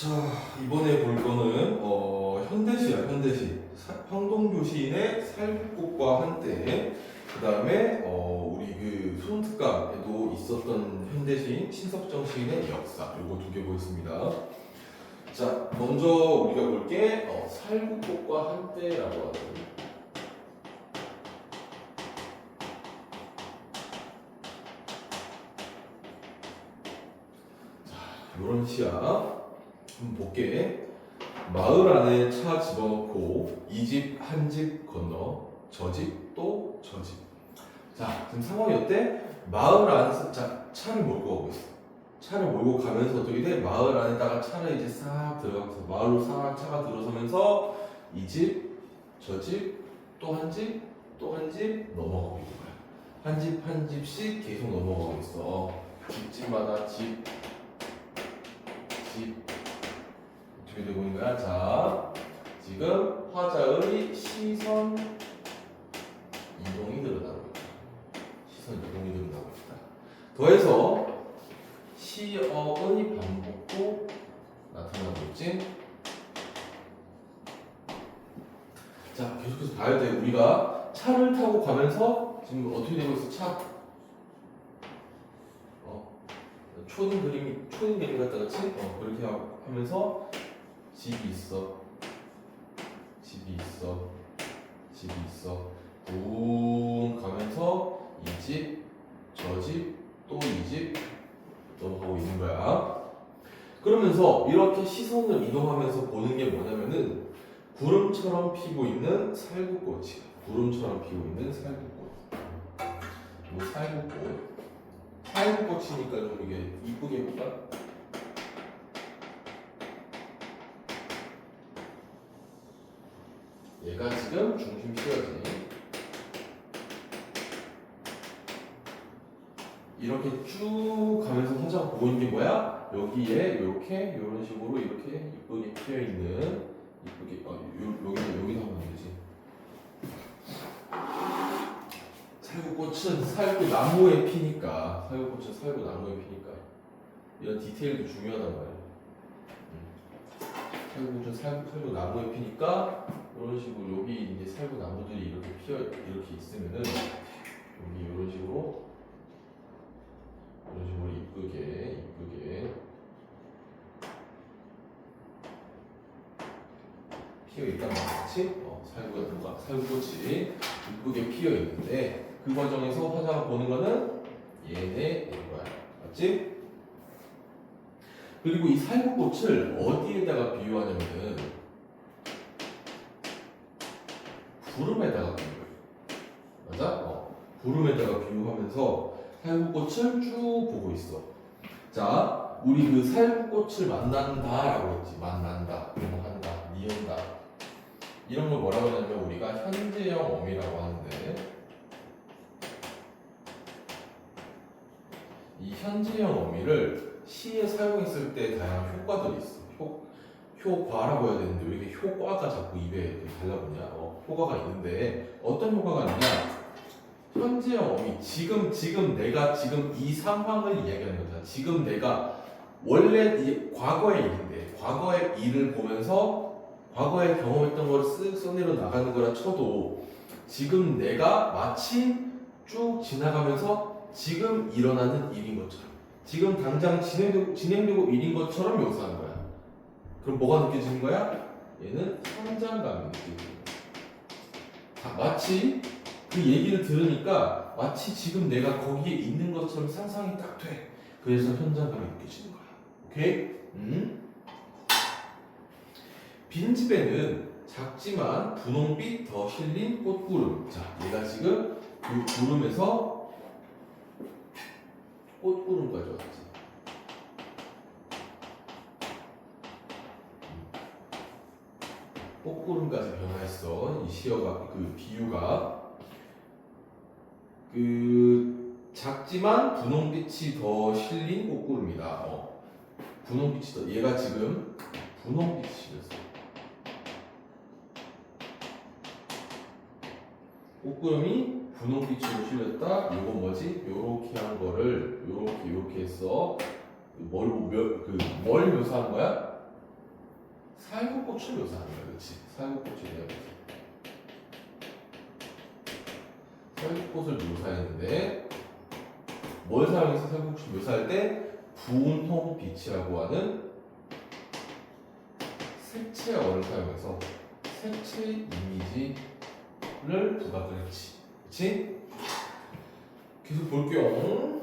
자, 이번에 볼 거는 현대시야, 현대시. 황동규 시인의 살구꽃과 한때. 그다음에 우리 그 소원특강에도 있었던 현대시인 신석정 시인의 역사. 요거 두 개 보겠습니다. 자, 먼저 우리가 볼 게 살구꽃과 한때라고 하거든요. 자, 요런 시야. 한번 볼게. 마을 안에 차 집어넣고 이 집 한 집 건너 저 집 또 저 집. 자, 지금 상황이 어때? 마을 안에서 차를 몰고 가고 있어. 차를 몰고 가면서 어떻게 돼? 마을 안에다가 차를 이제 싹 들어가면서 마을로 싹 차가 들어서면서 이 집, 저 집, 또 한 집, 또 한 집 넘어가고 있는 거야. 한 집 한 집씩 계속 넘어가고 있어. 집집마다 집 어떻게 되고 있는 거야? 자, 지금 화자의 시선 이동이 늘어나고 있다. 시선 이동이 늘어나고 있다. 더해서 시어의 반복도 나타나고 있지. 자, 계속해서 봐야 돼. 우리가 차를 타고 가면서 지금 어떻게 되고 있어? 초딩 그림 같다, 그치? 그렇게 하면서 집이 있어. 붕 가면서 이 집, 저 집, 또 이 집 넘어가고 있는 거야. 그러면서 이렇게 시선을 이동하면서 보는 게 뭐냐면은 구름처럼 피고 있는 살구꽃이야. 구름처럼 피고 있는 살구꽃. 이 살구꽃이니까 좀 이게 이쁘게 해볼까? 얘가 지금 중심 시야지. 이렇게 쭉 가면서 화자가 보고 있는 게 뭐야? 여기에 이렇게 이런 식으로 이렇게 이쁘게 피어 있는 여기도 하면 되지. 살구꽃은 살구나무에 피니까 이런 디테일도 중요하단 말이야. 살구꽃은 살구나무에 피니까 이런 식으로 여기 이제 살구나무들이 이렇게 있으면은 여기 이런 식으로 이쁘게 피어 있단 말이지. 살구꽃이 이쁘게 피어 있는데 그 과정에서 화자가 보는 거는 얘네 거야. 맞지? 그리고 이 살구꽃을 어디에다가 비유하냐면은 구름에다가 비유해. 맞아? 구름에다가 비유하면서 살구꽃을 쭉 보고 있어. 자, 우리 그 살구꽃을 만난다라고 했지. 만난다, 한다, 니은다. 이런 걸 뭐라고 하냐면 우리가 현재형 어미라고 하는데 이 현재형 어미를 시에 사용했을 때 다양한 효과들이 있어. 효과라고 해야 되는데 왜 이렇게 효과가 자꾸 입에 이렇게 달라붙냐? 효과가 있는데 어떤 효과가 있냐? 현재형 어미, 지금 내가 지금 이 상황을 이야기하는 거잖아. 지금 내가 원래 과거의 일인데 과거의 일을 보면서 과거에 경험했던 걸 쓱 써내려 나가는 거라 쳐도 지금 내가 마치 쭉 지나가면서 지금 일어나는 일인 것처럼 지금 당장 진행되고 일인 것처럼 묘사하는 거야. 그럼 뭐가 느껴지는 거야? 얘는 현장감이 느껴지는 거야. 마치 그 얘기를 들으니까 마치 지금 내가 거기에 있는 것처럼 상상이 딱 돼. 그래서 현장감이 느껴지는 거야. 오케이? 빈집에는 작지만 분홍빛 더 실린 꽃구름. 자, 얘가 지금 이 구름에서 꽃구름까지 왔지. 꽃구름까지 변화했어. 이 시어가 그 비유가 작지만 분홍빛이 더 실린 꽃구름이다. 얘가 지금 분홍빛이 실렸어. 꽃구름이 분홍빛으로 실렸다. 이거 뭐지? 요렇게 한 거를 요렇게 했어. 뭘 묘사한 거야? 살구꽃을 묘사하는 거야, 그렇지? 살구꽃에 대한 묘사. 살구꽃을 묘사했는데 뭘 사용해서 살구꽃을 묘사할 때 분홍빛이라고 하는 색채어를 사용해서 색채 이미지를 부각을 했지, 그렇지? 계속 볼게요.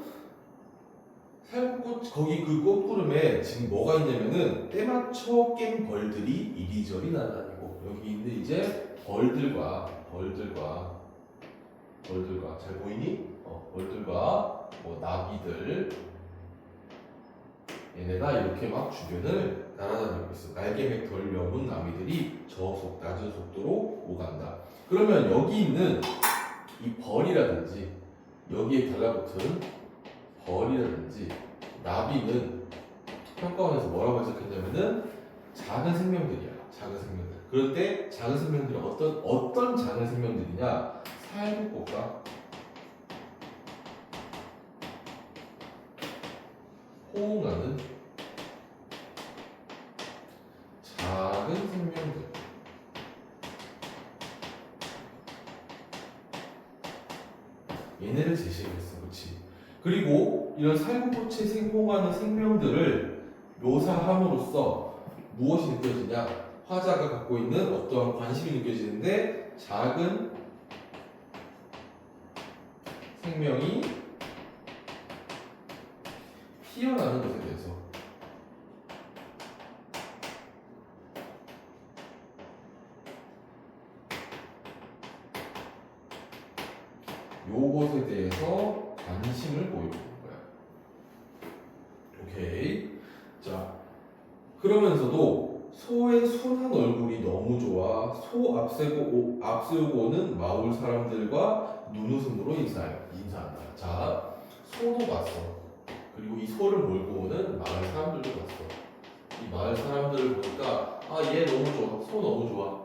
살구꽃 거기 그 꽃구름에 지금 뭐가 있냐면은 때맞춰 깬 벌들이 이리저리 날아다니고 여기 있는 이제 벌들과 잘 보이니? 벌들과 뭐 나비들 얘네가 이렇게 막 주변을 날아다니고 있어. 날개맥 덜 여문 나비들이 낮은 속도로 오간다. 그러면 여기 있는 이 벌이라든지 여기에 달라붙은 벌이라든지 나비는 평가원에서 뭐라고 해석했냐면은 작은 생명들이야. 작은 생명들. 그런데 작은 생명들은 어떤 작은 생명들이냐? 살구꽃과 호응하는 작은 생명들. 얘네를 제시했어, 그렇지? 그리고 이런 살구꽃에 호응하는 생명들을 묘사함으로써 무엇이 느껴지냐? 화자가 갖고 있는 어떠한 관심이 느껴지는데 작은 생명이 피어나는 것에 대해서 요것에 대해서 관심을 보이는 거야. 오케이. 자, 그러면서도 소의 순한 얼굴이 너무 좋아 소 앞세우고 오는 마을 사람들과 눈웃음으로 인사한다. 자, 소도 봤어. 그리고 이 소를 몰고 오는 마을 사람들도 봤어. 이 마을 사람들을 보니까 얘 너무 좋아, 소 너무 좋아.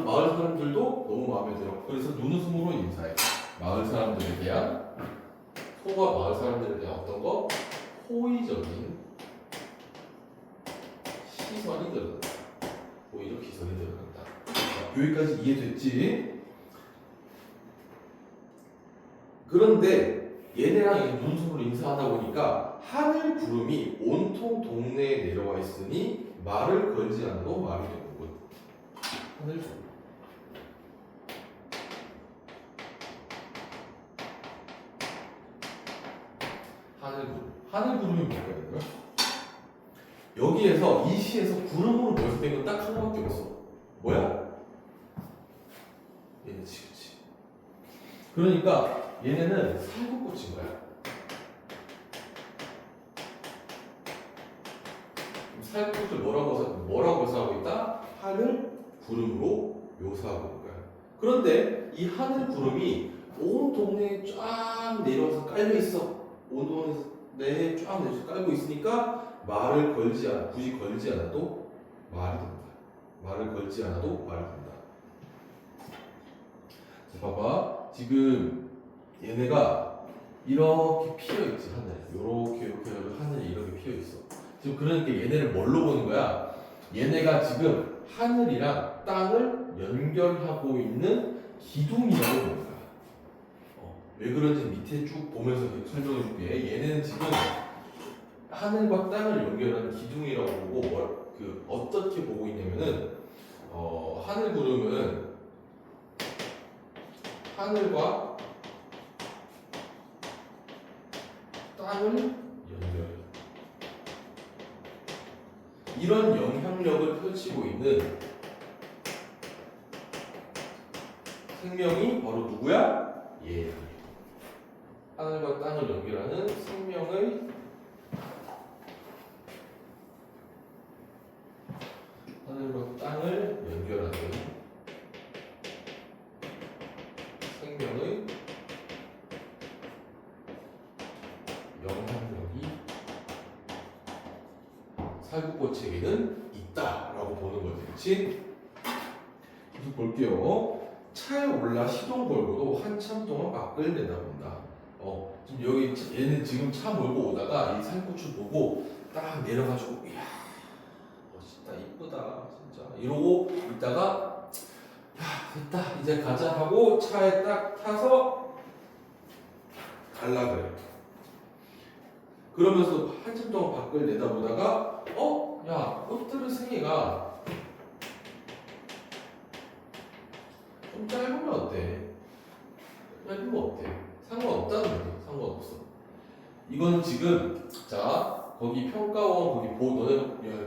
마을 사람들도 너무 마음에 들어. 그래서 눈웃음으로 인사해. 마을 사람들에 대한 소가 마을 사람들에 대한 어떤 거? 호의적인 시선이 들어간다. 호의적 시선이 들어간다. 자, 여기까지 이해됐지? 그런데 얘네랑 이제 눈웃음으로 인사하다 보니까 하늘 구름이 온통 동네에 내려와 있으니 말을 걸지 않아도 말이 되는군. 하늘 구름. 하늘 구름이 뭘까요? 여기에서 이 시에서 구름으로 묘사된 건 딱 하나밖에 없어. 뭐야? 얘네지, 그치? 그러니까 얘네는 살구꽃인 거야. 살구꽃을 뭐라고 묘사하고 있다? 하늘 구름으로 묘사하고 있는 거야. 그런데 이 하늘 구름이 온 동네에 쫙 내려와서 깔려 있어. 온 동네에 쫙 내려서 깔고 있으니까 굳이 걸지 않아도 말이 된다. 말을 걸지 않아도 말이 된다. 자, 봐봐. 지금 얘네가 이렇게 피어있지, 하늘에. 이렇게 하늘에 이렇게 피어있어. 지금 그러니까 얘네를 뭘로 보는 거야? 얘네가 지금 하늘이랑 땅을 연결하고 있는 기둥이라고 보는 거야. 왜 그런지 밑에 쭉 보면서 설명해 줄게. 얘네는 지금 하늘과 땅을 연결하는 기둥이라고 보고 어떻게 보고 있냐면은 하늘 구름은 하늘과 땅을 연결해. 이런 영향력을 펼치고 있는 생명이 바로 누구야? 얘. 하늘과 땅을 연결하는 하늘과 땅을 연결하는 생명의 영향력이 살구꽃에게는 있다라고 보는 거지, 그렇지? 계속 볼게요. 차에 올라 시동 걸고도 한참 동안 밖을 내다본다. 지금 얘는 지금 차 몰고 오다가 이 살구꽃을 보고 딱 내려가지고 이야 멋있다 진짜 이쁘다 진짜 이러고 있다가 야 됐다 이제 가자 하고 차에 딱 타서 갈라 그래. 그러면서 한참 동안 밖을 내다보다가 야 꽃들의 생애가 좀 짧으면 어때? 짧으면 어때? 상관없다는 거지. 상관없어. 이건 지금 자 거기 평가원 거기 너네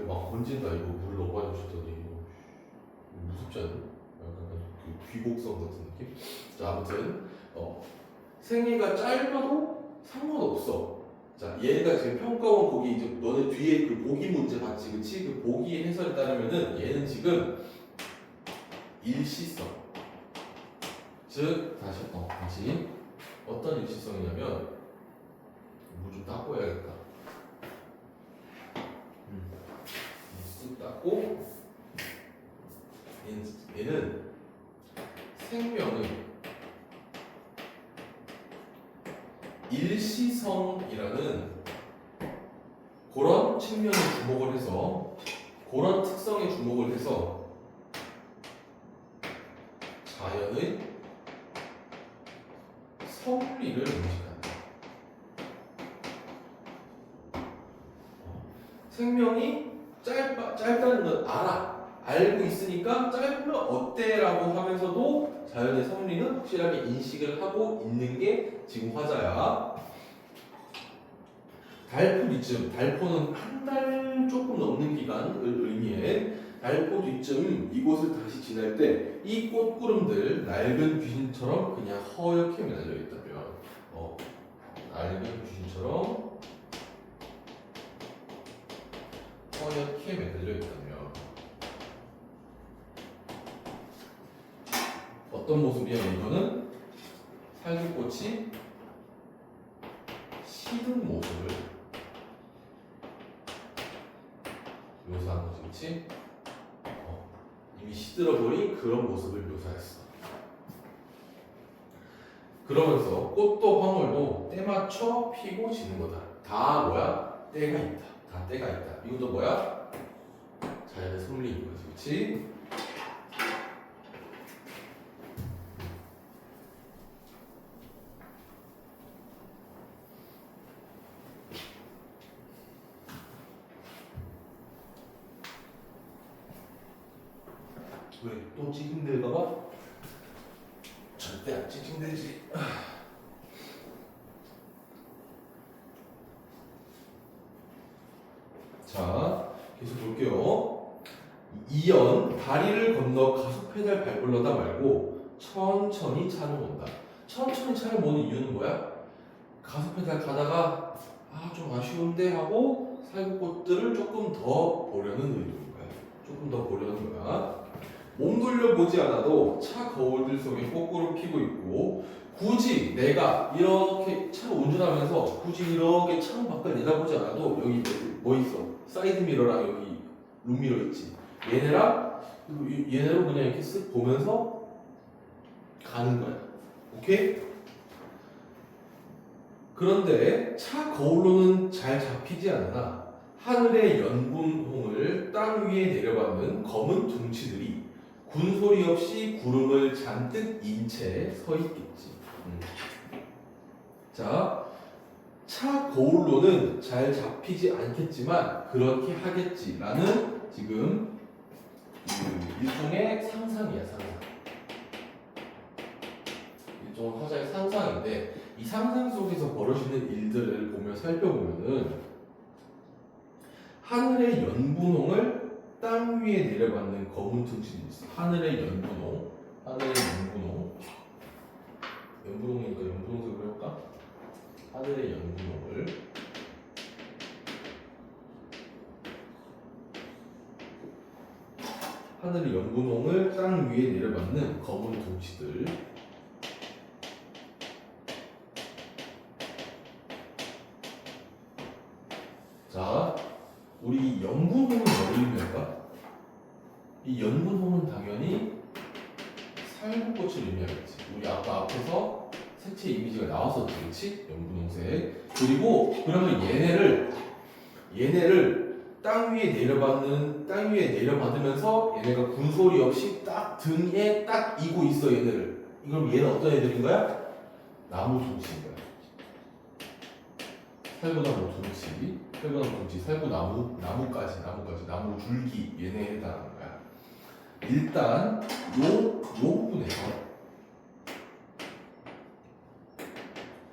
야막 번진다 이거 물 넣어가지고 싶더니 무섭지 않니? 약간 그 귀곡성 같은 느낌? 자 아무튼 생애가 짧아도 상관없어. 자 얘가 지금 평가원 거기 이제 너네 뒤에 그 보기 문제 봤지 그치? 그 보기 해설에 따르면은 얘는 지금 일시성 즉 다시 어떤 일시성이냐면 물 좀 닦고 해야겠다. 쓱 닦고 얘는 생명의 일시성이라는 그런 측면에 주목을 해서 그런 특성에 주목을 해서 자연의 성리를 인식한다. 생명이 짧다는 걸 알고 있으니까 짧으면 어때? 라고 하면서도 자연의 성리는 확실하게 인식을 하고 있는 게 지금 화자야. 달포 뒤쯤, 달포는 한 달 조금 넘는 기간을 의미해. 달포 뒤쯤 이곳을 다시 지날 때 이 꽃구름들 낡은 귀신처럼 그냥 허옇게 매달려 있다면 낡은 귀신처럼 허옇게 매달려 있다면 어떤 모습이야? 이거는 살구꽃이 시든 모습을 묘사한 거지, 그치? 이미 시들어버린 그런 모습을 묘사했어. 그러면서 꽃도 황홀도 때 맞춰 피고 지는 거다. 다 뭐야? 때가 있다. 다 때가 있다. 이것도 뭐야? 자연의 섭리인 거지, 그치? 왜? 또 찌증될까봐? 절대 안 찌증되지. 자, 계속 볼게요. 2연 다리를 건너 가속 페달 밟으려다 말고 천천히 차는 온다. 천천히 차를 모는 이유는 뭐야? 가속 페달 가다가 좀 아쉬운데 하고 살구꽃들을 조금 더 보려는 의도인 거야. 조금 더 보려는 거야. 몸 돌려보지 않아도 차 거울들 속에 꽃구름 피고 있고 굳이 내가 이렇게 차 운전하면서 굳이 이렇게 창밖을 내다보지 않아도 여기 뭐 있어? 사이드 미러랑 여기 룸미러 있지. 얘네로 그냥 이렇게 쓱 보면서 가는 거야. 오케이? 그런데 차 거울로는 잘 잡히지 않으나 하늘의 연분홍을 땅 위에 내려받는 검은 둥치들이 군소리 없이 구름을 잔뜩 인 채 서 있겠지. 자, 차 거울로는 잘 잡히지 않겠지만 그렇게 하겠지라는 지금 일종의 상상이야, 상상. 일종의 화자의 상상인데 이 상상 속에서 벌어지는 일들을 보며 살펴보면은 하늘의 연분홍을 땅 위에 내려받는 검은 둥치들이 있어. 하늘의 연분홍, 연분홍이니까 연분홍색으로 해볼까? 하늘의 연분홍을 땅 위에 내려받는 검은 둥치들. 자, 우리 연분홍은 뭘 의미할까? 이 연분홍은 당연히 살구꽃을 의미하겠지. 우리 아까 앞에서 색채 이미지가 나왔었지, 그렇지? 연분홍색. 그리고 그러면 얘네를 땅 위에 내려받으면서 얘네가 군소리 없이 딱 등에 딱 이고 있어 얘네를. 그럼 얘는 어떤 애들인 거야? 나무 둥치인 거야. 살구나무 둥치, 살구나무까지, 나무 줄기 얘네에 해당하는 거야. 일단 요 부분에서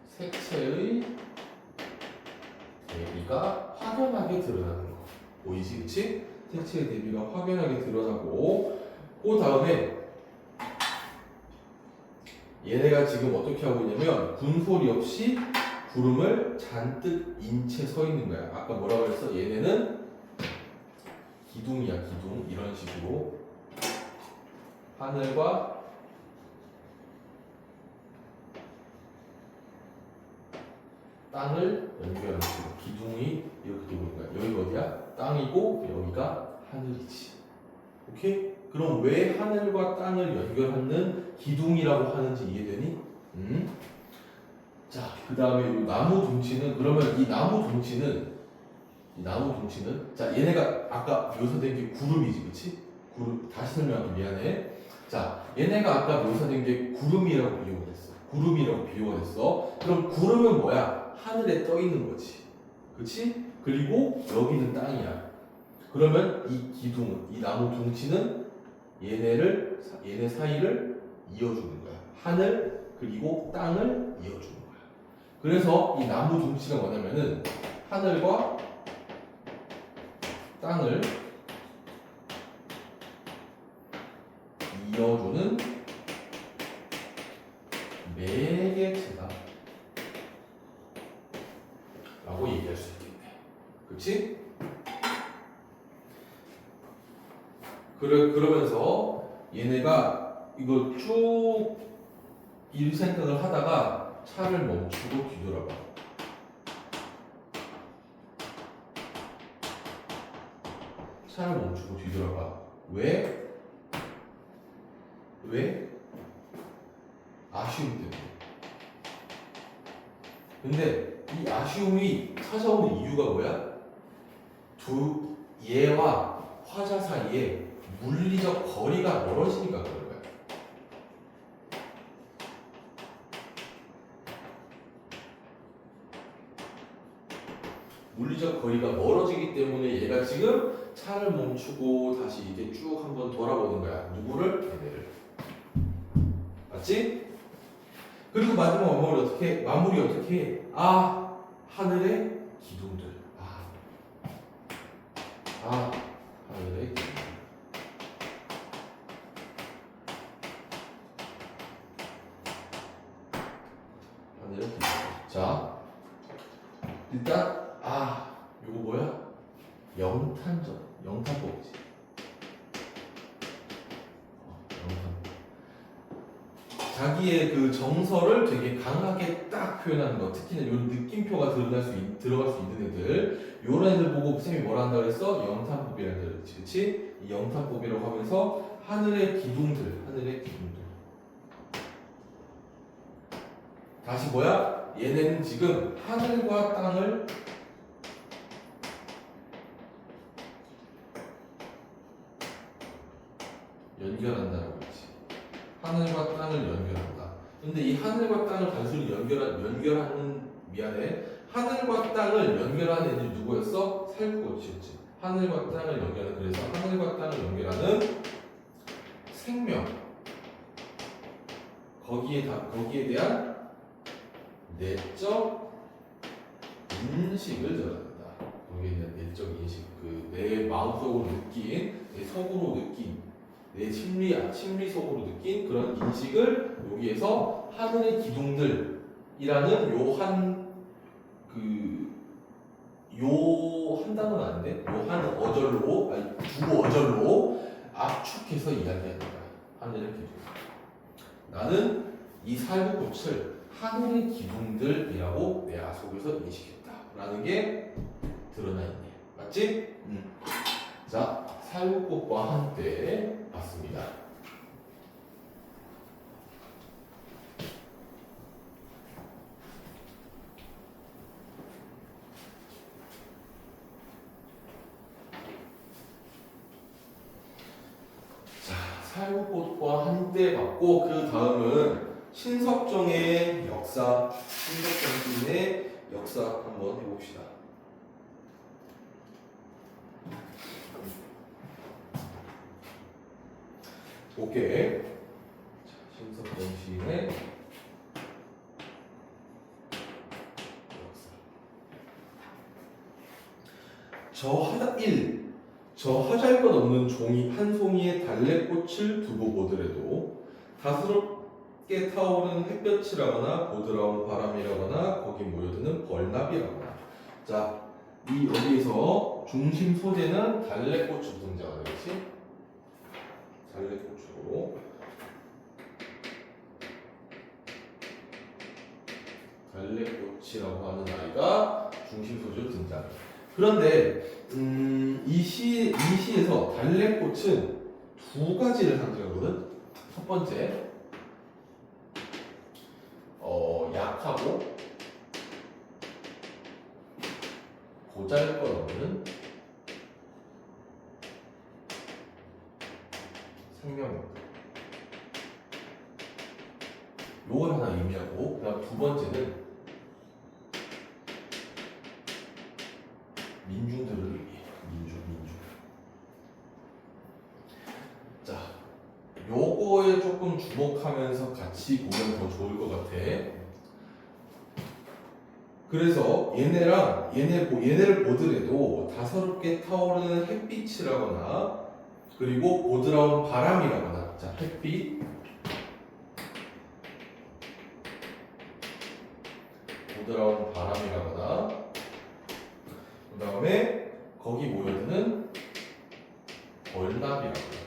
색채의 대비가 확연하게 드러나는 거 보이지, 그치? 색채의 대비가 확연하게 드러나고 그 다음에 얘네가 지금 어떻게 하고 있냐면 군소리 없이 구름을 잔뜩 인 채 서 있는 거야. 아까 뭐라고 그랬어? 얘네는 기둥이야, 기둥. 이런 식으로 하늘과 땅을 연결하는 식으로 기둥이 이렇게 되고 있는 거야. 여기가 어디야? 땅이고 여기가 하늘이지. 오케이? 그럼 왜 하늘과 땅을 연결하는 기둥이라고 하는지 이해되니? 자, 그 다음에 이 나무 둥치는, 그러면 이 나무 둥치는 자, 얘네가 아까 묘사된 게 구름이지, 그치? 다시 설명하기 미안해. 자, 얘네가 아까 묘사된 게 구름이라고 비유가 됐어. 그럼 구름은 뭐야? 하늘에 떠 있는 거지, 그치? 그리고 여기는 땅이야. 그러면 이 나무 둥치는 얘네 사이를 이어주는 거야. 하늘 그리고 땅을 이어주는 거야. 그래서 이 나무 둥치가 뭐냐면은 하늘과 땅을 이어주는 매개체다 라고 얘기할 수 있겠네. 그치? 그러면서 얘네가 이거 쭉 이 생각을 하다가 차를 멈추고 뒤돌아봐. 차를 멈추고 뒤돌아봐. 왜? 아쉬움 때문에. 근데 이 아쉬움이 찾아오는 이유가 뭐야? 얘와 화자 사이에 물리적 거리가 멀어지니까 그런 거야. 물리적 거리가 멀어지기 때문에 얘가 지금 차를 멈추고 다시 이렇게 쭉 한번 돌아보는 거야. 누구를? 얘네를. 맞지? 그리고 마지막 마무리 어떻게 해? 하늘의 기둥들. 하늘의 기둥들. 하늘의 기둥들. 자, 일단 요거 뭐야? 영탄법이지. 자기의 그 정서를 되게 강하게 딱 표현하는 거, 특히나 이런 느낌표가 들어갈 수 있는 애들, 요런 애들 보고 쌤이 뭐라 한다 그랬어? 영탄법이라는 애들, 그치? 이 영탄법이라고 하면서 하늘의 기둥들. 다시 뭐야? 얘네는 지금 하늘과 땅을 연결한다라고 했지. 하늘과 땅을 연결한다. 근데 이 하늘과 땅을 단순히 하늘과 땅을 연결하는 애들이 누구였어? 살구꽃이었지. 하늘과 땅을 연결하는, 그래서 하늘과 땅을 연결하는 생명. 거기에 대한 내적 인식을 드러낸다. 거기에 대한 내적 인식, 내 마음속으로 느낀, 내 속으로 느낀, 내 심리 속으로 느낀 그런 인식을 여기에서 하늘의 기둥들이라는 한 단어는 아닌데 두 어절로 압축해서 이야기하는 거야. 하늘의 기둥. 나는 이 살구꽃을 하늘의 기둥들이라고 내 속에서 인식했다라는 게 드러나 있네. 맞지? 자, 살구꽃과 한때 봤습니다. 살구꽃과 한때 봤고 그 다음은 신석정의 역사, 신석정 시인의 역사 한번 해봅시다. 오케이. 신석정 시인의 저 하잘것없는 종이 한 송이의 달래꽃을 두고 보더라도 다스럽게 타오르는 햇볕이라거나 보드라운 바람이라거나 거기 모여드는 벌나비라거나. 자, 이 여기에서 중심 소재는 달래꽃으로 등장하는 거지. 달래꽃으로. 달래꽃이라고 하는 아이가 중심 소재로 등장해. 그런데 이 시에서 달래꽃은 두 가지를 상징하거든. 첫 번째, 약하고 보잘것없는 생명력. 요걸 하나 의미하고, 그다음 두 번째는 민중들을 의미해. 민중. 자, 요거에 조금 주목하면서 같이 보면 더 좋을 것 같아. 그래서 얘네를 보더라도 다사롭게 타오르는 햇빛이라거나 그리고 보드라운 바람이라거나. 자, 햇빛, 보드라운 바람이라거나 그 다음에 거기 모여드는 벌나비라고.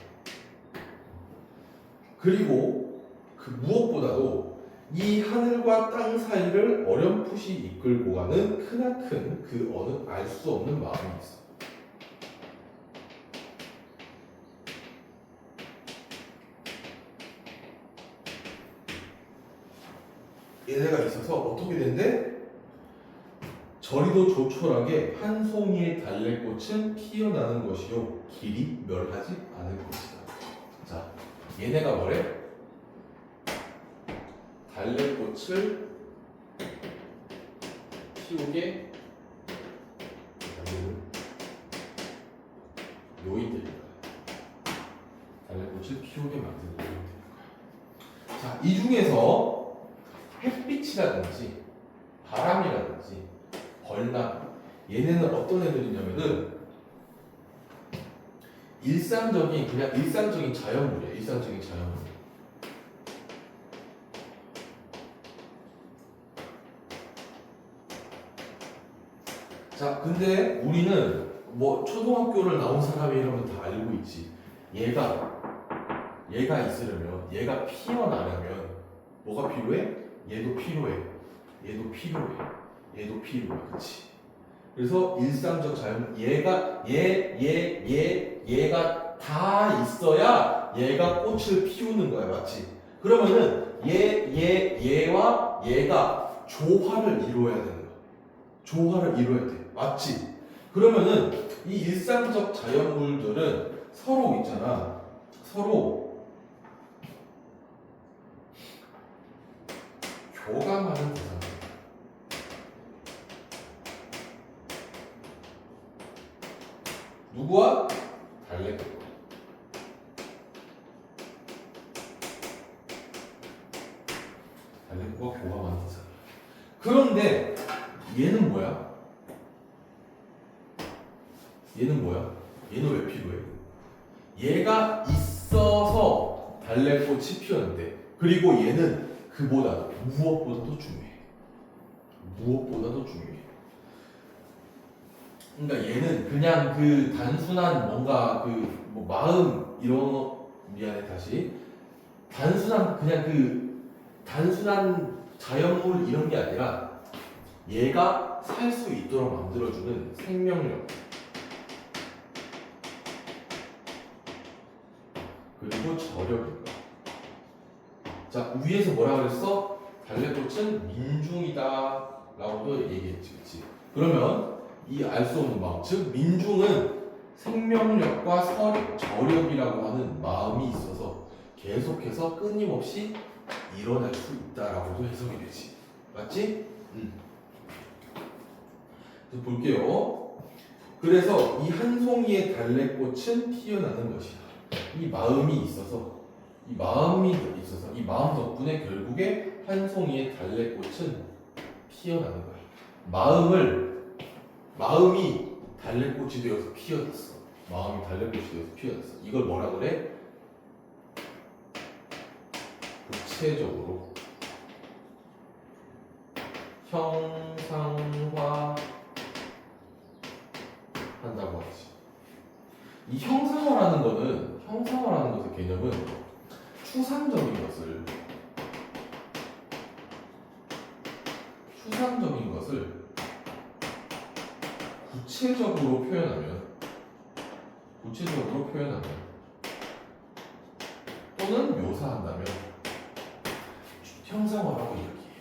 그리고 그 무엇보다도 이 하늘과 땅 사이를 어렴풋이 이끌고 가는 크나큰 그 어느 알 수 없는 마음이 있어. 얘네가 있어서 어떻게 된대? 저리도 조촐하게 한 송이의 달래꽃은 피어나는 것이요 길이 멸하지 않을 것이다. 자, 얘네가 뭐래? 달래꽃을 피우게 만드는 요인들인 거야. 달래꽃을 피우게 만드는 요인들인 거야. 자, 이 중에서 햇빛이라든지 바람이라든지 벌나비, 얘네는 어떤 애들이냐면은 그냥 일상적인 자연물이야. 일상적인 자연물. 자, 근데 우리는 뭐 초등학교를 나온 사람이라면 다 알고 있지. 얘가 있으려면, 얘가 피어나려면 뭐가 필요해? 얘도 필요해. 그치? 그래서 일상적 자연, 얘가 다 있어야 얘가 꽃을 피우는 거야, 맞지? 그러면은 얘와 얘가 조화를 이루어야 되는 거야. 조화를 이루어야 돼, 맞지? 그러면은 이 일상적 자연물들은 서로 있잖아. 서로 교감하는 대상. 누구와? 달래꽃. 달래꽃과 교감하는 대상. 그런데 얘는 뭐야? 얘는 왜 필요해? 얘가 있어서 달래꽃이 피었는데, 그리고 얘는 그보다 무엇보다도 중요해. 그러니까 얘는 그냥 그 단순한 뭔가 그 뭐 마음 이런 단순한 자연물 이런 게 아니라 얘가 살 수 있도록 만들어주는 생명력, 그리고 저력입니다. 자, 위에서 뭐라 그랬어? 달래꽃은 민중이다 라고도 얘기했지, 그치? 그러면 이 알 수 없는 마음, 즉 민중은 생명력과 저력이라고 하는 마음이 있어서 계속해서 끊임없이 일어날 수 있다라고도 해석이 되지. 맞지? 그래서 볼게요. 그래서 이 한 송이의 달래꽃은 피어나는 것이다. 이 마음이 있어서 이 마음 덕분에 결국에 한 송이의 달래꽃은 피어나는 거야. 마음이 달래꽃이 되어서 피어났어. 마음이 달래꽃이 되어서 피어났어. 이걸 뭐라 그래? 구체적으로 형상화 한다고 하지. 이 형상화라는 것의 개념은 추상적인 것을 구체적으로 표현하면 또는 묘사한다면 형상화라고 이야기해.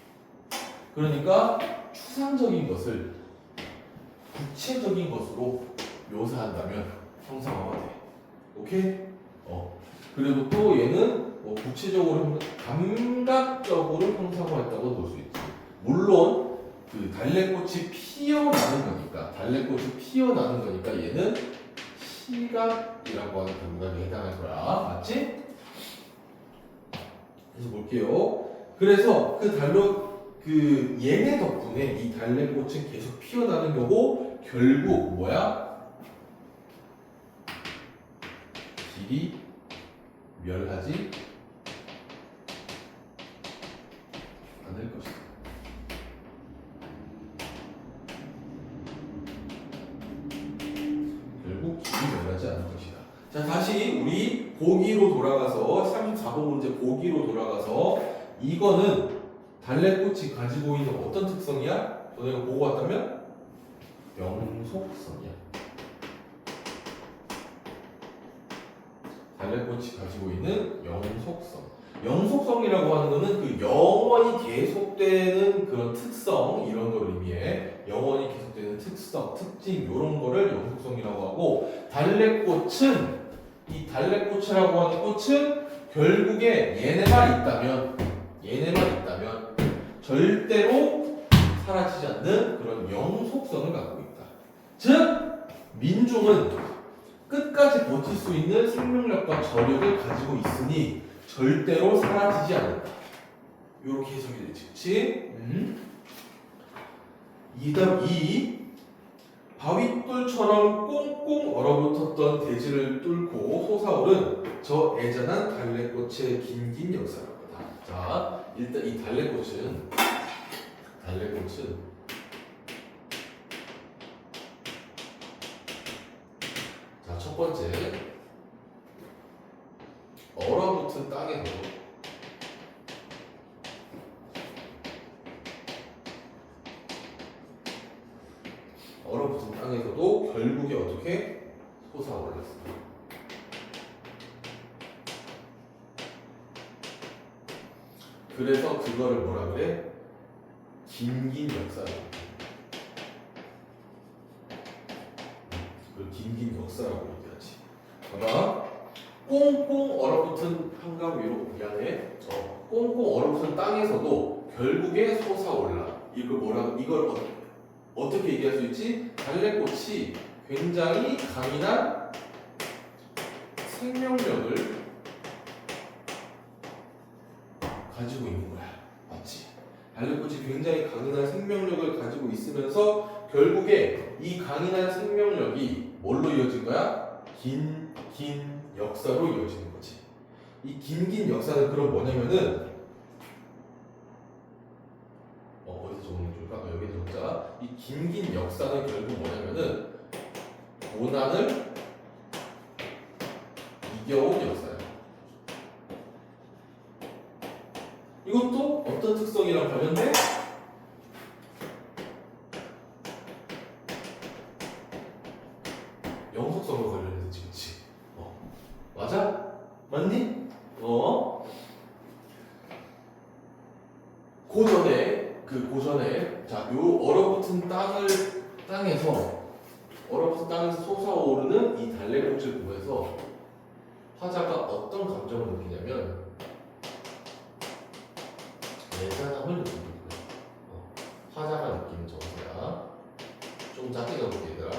그러니까 추상적인 것을 구체적인 것으로 묘사한다면 형상화가 돼. 오케이? 그리고 또 얘는 구체적으로 감각적으로 형상화했다고 볼 수 있지. 물론 그 달래꽃이 피어나는 거니까 얘는 시각이라고 하는 감각에 해당할 거야. 맞지? 그래서 볼게요. 그래서 얘네 덕분에 이 달래꽃은 계속 피어나는 거고 결국 뭐야? 길이 멸하지 않을 것이다. 결국 길이 멸하지 않을 것이다. 자, 다시 우리 보기로 돌아가서 34번 문제 보기로 돌아가서 이거는 달래꽃이 가지고 있는 어떤 특성이야? 너네가 보고 왔다면 영속성이야. 달래꽃이 가지고 있는 영속성이라고 하는 거는 그 영원히 계속되는 그런 특성 이런 걸 의미해. 영원히 계속되는 특성, 특징 이런 거를 영속성이라고 하고 이 달래꽃이라고 하는 꽃은 결국에 얘네만 있다면 절대로 사라지지 않는 그런 영속성을 갖고 있다. 즉 민중은 끝까지 버틸 수 있는 생명력과 저력을 가지고 있으니 절대로 사라지지 않는다. 이렇게 해석이 되지, 그치? 2. 바윗돌처럼 꽁꽁 얼어붙었던 대지를 뚫고 솟아오른 저 애잔한 달래꽃의 긴긴 역사라고 하다. 자, 일단 이 달래꽃은 자, 첫 번째 얼어붙은 땅에서도 결국에 어떻게 솟아올랐습니다. 그래서 그거를 뭐라 그래? 긴긴 역사라고. 긴긴 역사라고 얘기하지. 봐봐. 꽁꽁 얼어붙은 한강 위로 꽁꽁 얼어붙은 땅에서도 결국에 솟아올라. 이걸 어떻게 얘기할 수 있지? 달래꽃이 굉장히 강인한 생명력을 가지고 있는 거야. 맞지? 달래꽃이 굉장히 강인한 생명력을 가지고 있으면서 결국에 이 강인한 생명력이 뭘로 이어진 거야? 긴 역사로 이어지는 거지. 이 긴 역사는 그럼 뭐냐면은 어디서 적는 줄까? 여기 적자. 이 긴 역사는 결국 뭐냐면은 고난을 이겨온 역사야. 이것도 어떤 특성이랑 관련돼? 영속성과 관련해서 그치? 맞아? 맞니? 고전에 자, 요 얼어붙은 땅에서 얼어붙은 땅에서 솟아오르는 이 달래꽃을 보면서 화자가 어떤 감정을 느끼냐면 애잔함을 느끼는 거예요. 화자가 느끼는 정서야. 좀 작게 가볼게 얘들아.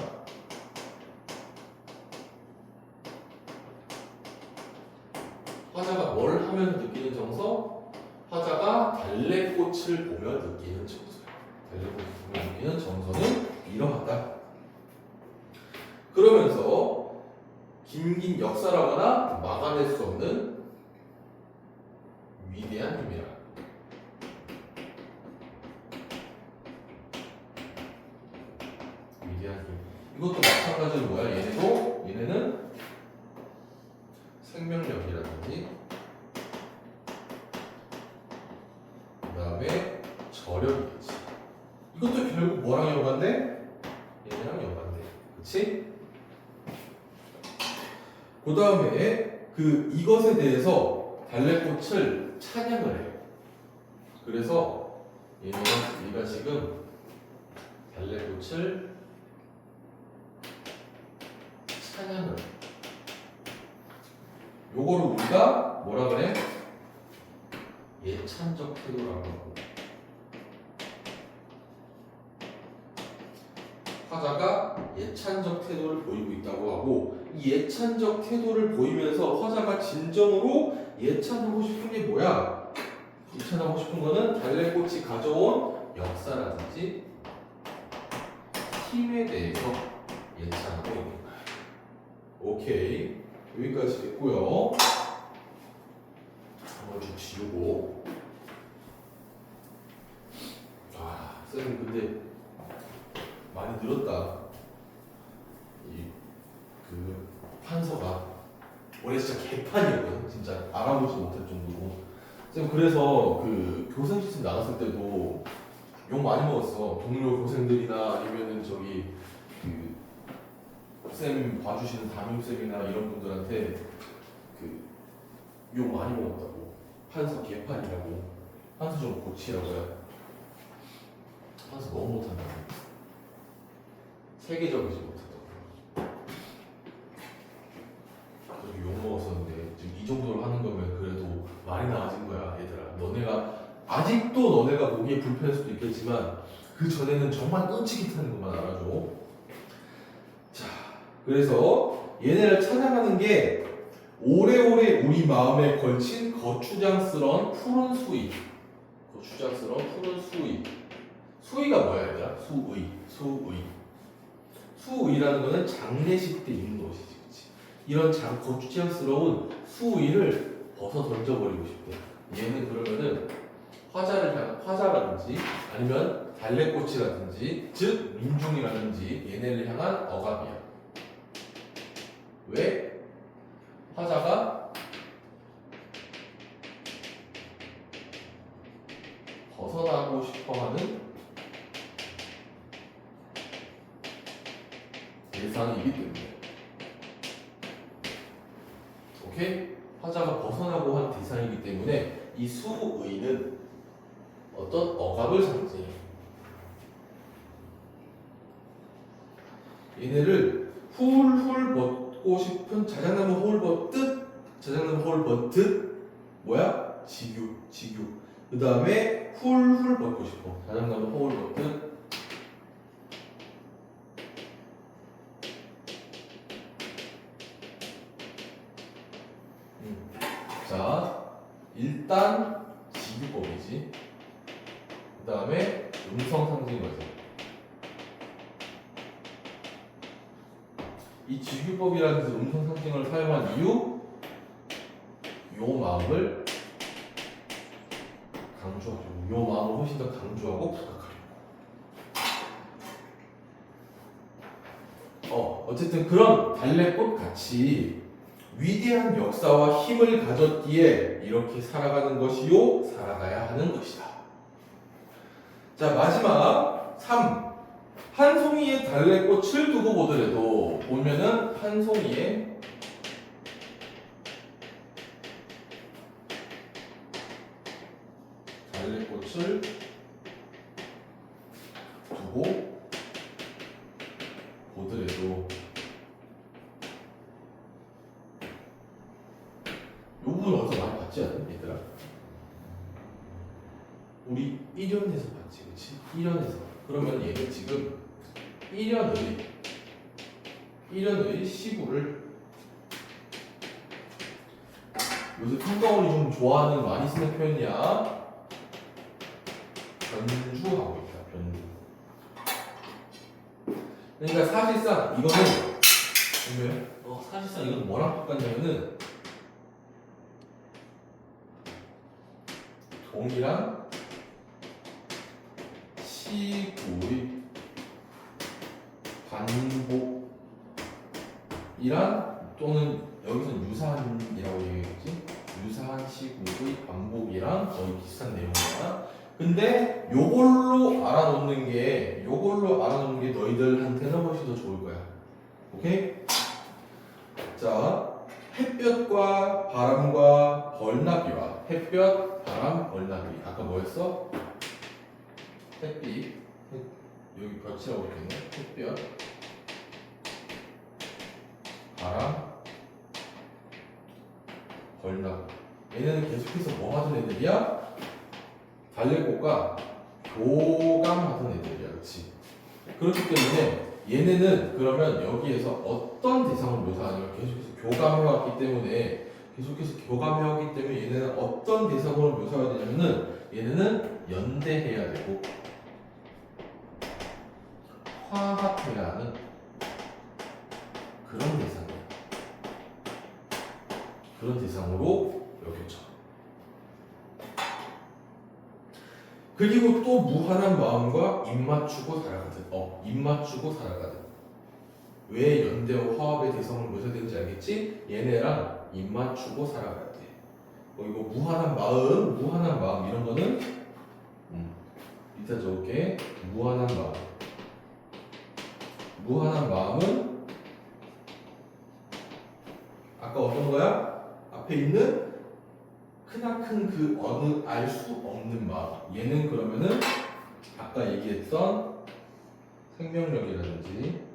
화자가 뭘 하면 느끼는 정서? 화자가 달래꽃을 보며 느끼는 정서야. 달래꽃을 보며 느끼는 정서는 이러하다. 그러면서 긴긴 역사라거나 막아낼 수 없는 위대한 힘이라. 위대한 힘. 이것도 마찬가지로 뭐야? 얘네는 생명력이라든지 그 다음에 저력이겠지. 이것도 결국 뭐랑 연관돼? 얘네랑 연관돼. 그치? 그 다음에 이것에 대해서 달래꽃을 찬양을 해요. 그래서 얘가 지금 달래꽃을 찬양을 해요. 요거를 우리가 뭐라 그래? 예찬적 태도라고 하고, 화자가 예찬적 태도를 보이고 있다고 하고, 이 예찬적 태도를 보이면서 화자가 진정으로 예찬하고 싶은 게 뭐야? 예찬하고 싶은 거는 달래꽃이 가져온 역사라든지 힘에 대해서 예찬하고 있는 거야. 오케이, 여기까지 됐고요. 한번 좀 지우고. 쌤 근데 많이 늘었다. 판서가 올해 진짜 개판이었거든. 진짜 알아보지 못할 정도로. 쌤 그래서 교생 시즌 나갔을 때도 욕 많이 먹었어. 동료 교생들이나 아니면은 쌤 봐주시는 담임쌤이나 이런 분들한테 욕 많이 먹었다고. 판서 개판이라고. 판서 좀 고치라고요. 판서 너무 못한다고. 세계적이지 못하다고. 그렇게 욕 먹었었는데 지금 이 정도로 하는 거면 그래도 많이 나아진 거야 얘들아. 아직도 너네가 보기에 불편할 수도 있겠지만 그 전에는 정말 끔찍했다는 것만 알아줘. 자, 그래서 얘네를 찬양하는 게 오래오래 우리 마음에 걸친 거추장스러운 푸른 수의. 거추장스러운 푸른 수의. 수의가 뭐야 얘들아? 수의라는 거는 장례식 때 입는 옷이지. 그치? 이런 거추장스러운 수의를 벗어 던져버리고 싶대. 얘는 그러면은 화자라든지 아니면 달래꽃이라든지 즉 민중이라든지 얘네를 향한 억압이야. 왜? 화자가 벗어나고 싶어하는 대상이기 때문에. 오케이? 화자가 벗어나고 한 대상이기 때문에 이 수의는 어떤 억압을 상징해. 얘네를 훌훌 벗고 싶은 자작나무 홀 벗듯 뭐야? 지규. 그 다음에 훌훌 벗고 싶어. 자작나무 홀 벗듯. 자, 일단 지규법이지. 그 다음에 음성 상징 과정. 이 지규법이라는 음성 상징을 사용한 이유, 요 마음을 강조하죠. 요 마음을 훨씬 더 강조하고 부각하려고. 어쨌든 그런 달래꽃 같이 위대한 역사와 힘을 가졌기에 이렇게 살아가는 것이요, 살아가야 하는 것이다. 자, 마지막 3. 한 송이의 달래꽃을 두고 보더라도 보면은 한 송이의 달래꽃을 두고 보더라도 1연에서 봤지, 그치? 1연에서. 그러면 얘는 지금 1연의 시구를 요새 평가원이 좀 좋아하는 많이 쓰는 표현이야. 변주하고 있다. 변주. 그러니까 사실상 이거는 사실상 이건 뭐랑 똑같냐면은 동일한 시구의 반복이란 또는 여기서는 유사한이라고 얘기했지. 유사한 시구의 반복이랑 거의 비슷한 내용이야. 근데 요걸로 알아놓는 게 너희들한테는 훨씬 더 좋을 거야. 오케이? 자, 햇볕과 바람과 벌나비와 햇볕, 바람, 벌나비. 아까 뭐였어? 햇빛. 여기 볕이라고 했겠네. 햇볕, 바람, 벌나비. 얘네는 계속해서 뭐 하던 애들이야? 달래꽃과 교감하던 애들이야. 그렇지? 그렇기 때문에 얘네는 그러면 여기에서 어떤 대상을 묘사하냐면 계속해서 교감해왔기 때문에 얘네는 어떤 대상으로 묘사해야 되냐면은 얘네는 연대해야 되고 화합해야 하는 그런 대상으로 여겨져. 그리고 또 무한한 마음과 입맞추고 살아가든. 왜 연대와 화합의 대상을 묘사되는지 알겠지? 얘네랑 입맞추고 살아가야 돼. 그리고 무한한 마음 이런 거는 이따 적을게. 무한한 마음은 아까 어떤 거야? 앞에 있는 크나큰 그 어느 알 수 없는 마음. 얘는 그러면은 아까 얘기했던 생명력이라든지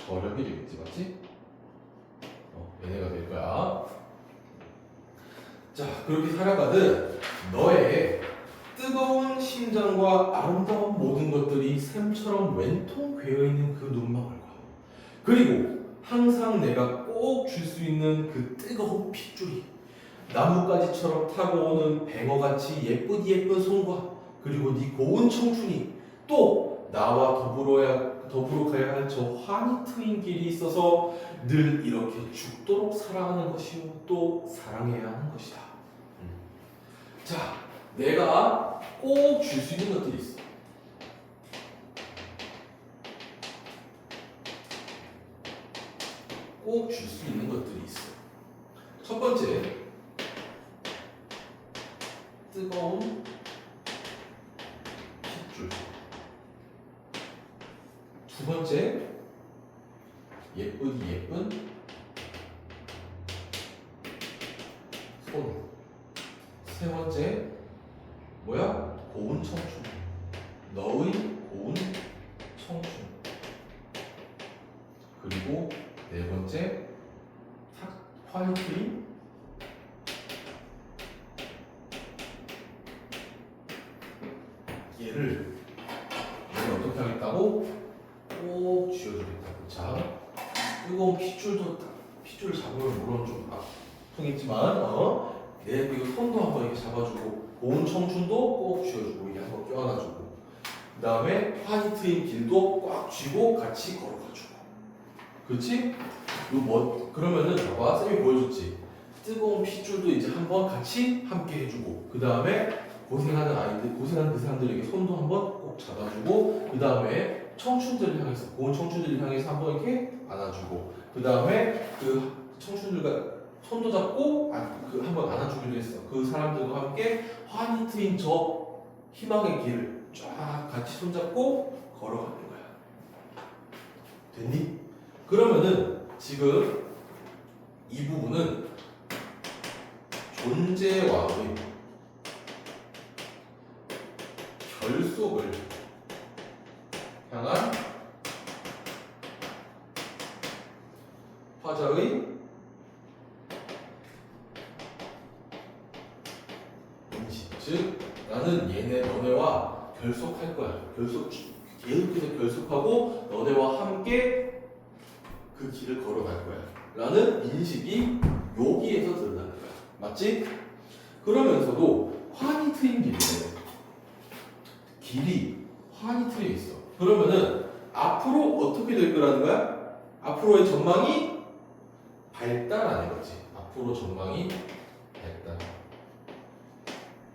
저력이 되겠지, 맞지? 얘네가 될 거야. 자, 그렇게 살아가듯 너의 뜨거운 심장과 아름다운 모든 것들이 샘처럼 왼통 괴어있는 그 눈망울과 그리고 항상 내가 꼭 줄 수 있는 그 뜨거운 핏줄이 나뭇가지처럼 타고 오는 뱅어같이 예쁜 손과 그리고 네 고운 청춘이 또 나와 더불어 가야 할 저 환히 트인 길이 있어서 늘 이렇게 죽도록 사랑하는 것이요 또 사랑해야 하는 것이다. 자, 내가 꼭 줄 수 있는 것들이 있어. 꼭 줄 수 있는 것들이 있어. 첫 번째, 뜨거운 핏줄. 두 번째, 예쁜 손. 세 번째, 뭐야? 고운 청춘. 너의 고운 청춘. 그리고 네 번째, 화이트인 얘를 어떻게 하겠다고? 꼭 쥐어주겠다고. 자, 뜨거운 핏줄을 잡으면 물론 좀 아프겠지만, 내 손도 한번 이렇게 잡아주고, 고운 청춘도 꼭 쥐어주고, 이게 한번 껴안아주고, 그 다음에 화이트인 길도 꽉 쥐고 같이 걸어가주고. 그렇지? 그러면은 봐봐, 쌤이 보여줬지. 뜨거운 핏줄도 이제 한번 같이 함께 해주고, 그 다음에 고생하는 그 사람들에게 손도 한번 꼭 잡아주고, 그 다음에 고운 청춘들을 향해서 한번 이렇게 안아주고, 그 다음에 그 청춘들과 손도 잡고 한번 안아주기로 했어. 그 사람들과 함께 환히 트인 저 희망의 길을 쫙 같이 손잡고 걸어가는 거야. 됐니? 그러면은 지금 이 부분은 존재와의 결속을 향한 화자의 즉 나는 너네와 결속할 거야. 계속해서 결속하고 너네와 함께 그 길을 걸어갈 거야. 라는 인식이 여기에서 드러나는 거야. 맞지? 그러면서도 환히 트인 길이 환히 트여 있어. 그러면은 앞으로 어떻게 될 거라는 거야? 앞으로의 전망이 밝다라는 거지. 앞으로 전망이 밝다.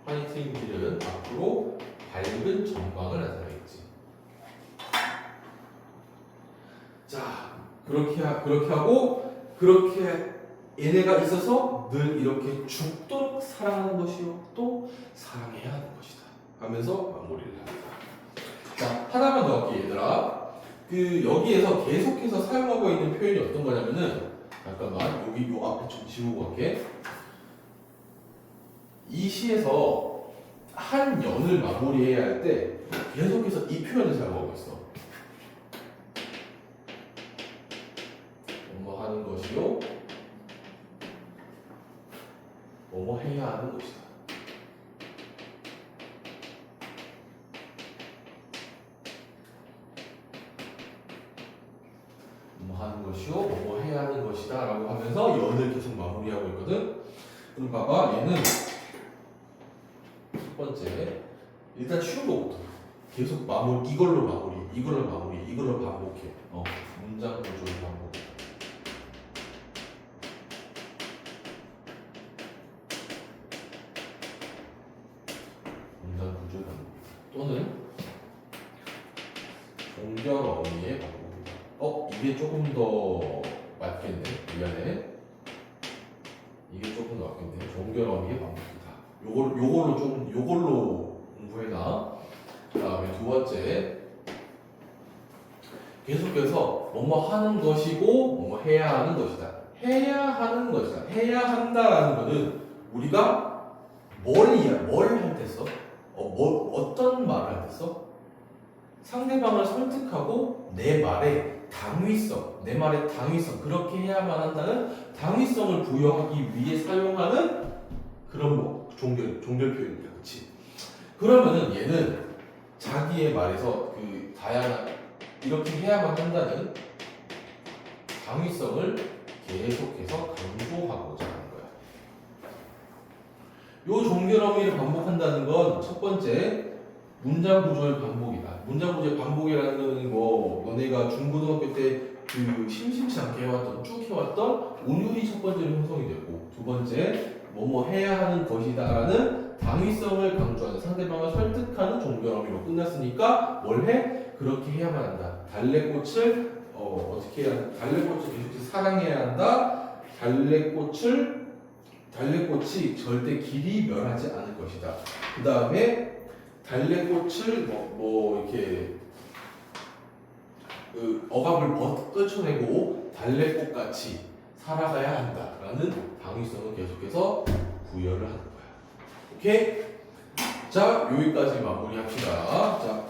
환히 트인 길은 앞으로 밝은 전망을 나타내겠지. 자, 그렇게 하고 그렇게 얘네가 있어서 늘 이렇게 죽도록 사랑하는 것이요 또 사랑해야 하는 것이다 하면서 마무리를 합니다. 자, 하나만 더 할게 얘들아. 여기에서 계속해서 사용하고 있는 표현이 어떤 거냐면은 잠깐만 여기 요 앞에 좀 지우고 갈게. 이 시에서 한 연을 마무리해야 할 때 계속해서 이 표현을 사용하고 있어. 뭐뭐 하는 것이요 뭐뭐 해야 하는 것이다. 뭐뭐 하는 것이요 뭐뭐 해야 하는 것이다 라고 하면서 연을 계속 마무리하고 있거든. 그럼 봐봐, 얘는 첫 번째 일단 쉬운 거부터 계속 이걸로 반복해. 문장 구조를 반복. 문장 구조의 반복 또는 종결 어미의 반복이다. 이게 조금 더 맞겠네. 미안해. 이게 조금 더 맞겠네. 종결 어미의 반복이다. 요걸로 공부해놔. 그다음에 두 번째, 계속해서 뭐뭐 하는 것이고 뭐뭐 해야 하는 것이다. 해야 하는 것이다. 해야 한다라는 거는 우리가 뭘 할 때 써? 어떤 말을 할 때 써? 상대방을 설득하고 내 말의 당위성, 그렇게 해야만 한다는 당위성을 부여하기 위해 사용하는 그런 종결 표현입니다. 그렇지? 그러면은 얘는 자기의 말에서 다양한 이렇게 해야만 한다는 당위성을 계속해서 강조하고자 하는 거야. 요 종결 어미를 반복한다는 건 첫 번째 문장 구조의 반복이다. 문장 구조의 반복이라는 거 너네가 중고등학교 때 심심치 않게 쭉 해왔던 운율이 첫 번째로 형성이 되고, 두 번째 뭐뭐 해야 하는 것이다라는 당위성을 강조하는 상대방을 설득하는 종결 어미로 끝났으니까 뭘 해? 그렇게 해야만 한다. 달래꽃을 어떻게 해야 한다? 달래꽃을 계속해서 사랑해야 한다. 달래꽃이 절대 길이 멸하지 않을 것이다. 그 다음에 달래꽃을 이렇게 억압을 떨쳐내고 달래꽃같이 살아가야 한다라는 당위성을 계속해서 부여를 하는 거야. 오케이? 자, 여기까지 마무리합시다. 자.